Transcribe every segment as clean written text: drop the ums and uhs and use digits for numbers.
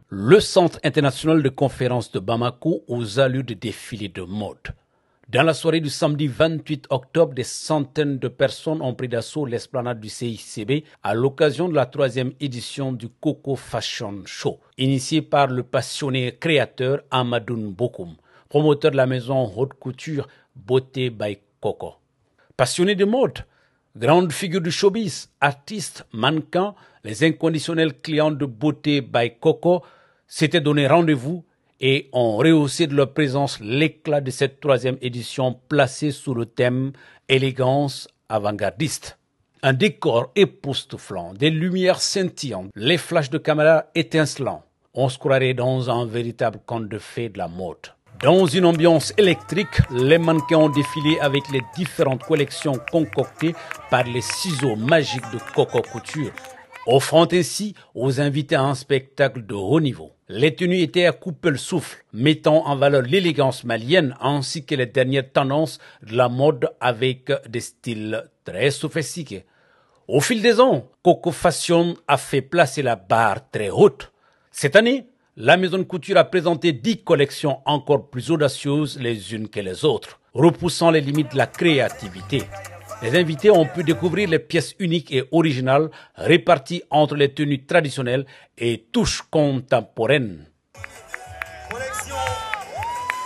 Le Centre international de conférence de Bamako aux allures de défilé de mode. Dans la soirée du samedi 28 octobre, des centaines de personnes ont pris d'assaut l'esplanade du CICB à l'occasion de la 3e édition du Coco Fashion Show, initié par le passionné créateur Amadoun Bokoum, promoteur de la maison haute couture Beauté by Coco. Passionné de mode, grande figure du showbiz, artistes, mannequins, les inconditionnels clients de Beauté by Coco s'étaient donné rendez-vous et ont rehaussé de leur présence l'éclat de cette 3e édition placée sous le thème « Élégance avant-gardiste ». Un décor époustouflant, des lumières scintillantes, les flashs de caméra étincelants. On se croirait dans un véritable conte de fées de la mode. Dans une ambiance électrique, les mannequins ont défilé avec les différentes collections concoctées par les ciseaux magiques de Coco Couture, offrant ainsi aux invités un spectacle de haut niveau. Les tenues étaient à couper le souffle, mettant en valeur l'élégance malienne ainsi que les dernières tendances de la mode avec des styles très sophistiqués. Au fil des ans, Coco Fashion a fait placer la barre très haute. Cette année, la maison de couture a présenté 10 collections encore plus audacieuses les unes que les autres, repoussant les limites de la créativité. Les invités ont pu découvrir les pièces uniques et originales réparties entre les tenues traditionnelles et touches contemporaines. Collection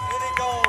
élégance.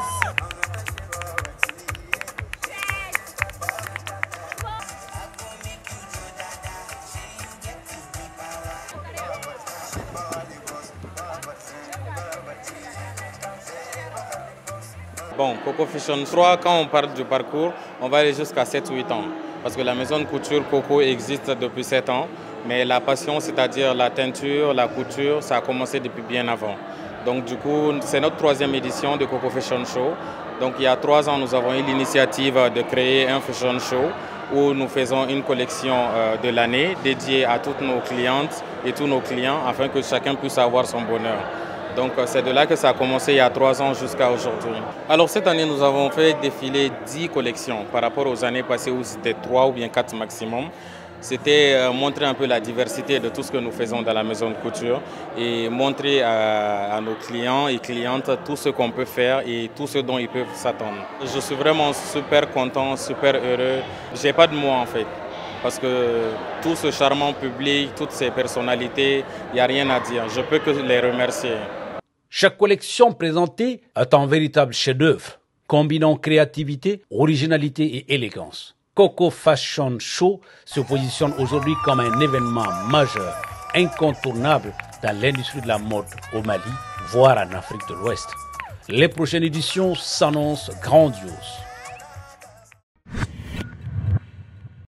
Bon, Coco Fashion 3, quand on parle du parcours, on va aller jusqu'à 7-8 ans. Parce que la maison de couture Coco existe depuis 7 ans. Mais la passion, c'est-à-dire la teinture, la couture, ça a commencé depuis bien avant. Donc du coup, c'est notre 3e édition de Coco Fashion Show. Donc il y a 3 ans, nous avons eu l'initiative de créer un fashion show où nous faisons une collection de l'année dédiée à toutes nos clientes et tous nos clients afin que chacun puisse avoir son bonheur. Donc c'est de là que ça a commencé il y a 3 ans jusqu'à aujourd'hui. Alors cette année, nous avons fait défiler 10 collections par rapport aux années passées où c'était 3 ou bien 4 maximum. C'était montrer un peu la diversité de tout ce que nous faisons dans la maison de couture et montrer à nos clients et clientes tout ce qu'on peut faire et tout ce dont ils peuvent s'attendre. Je suis vraiment super content, super heureux. J'ai pas de mots en fait. Parce que tout ce charmant public, toutes ces personnalités, il n'y a rien à dire. Je peux que les remercier. Chaque collection présentée est un véritable chef-d'œuvre, combinant créativité, originalité et élégance. Coco Fashion Show se positionne aujourd'hui comme un événement majeur, incontournable dans l'industrie de la mode au Mali, voire en Afrique de l'Ouest. Les prochaines éditions s'annoncent grandioses.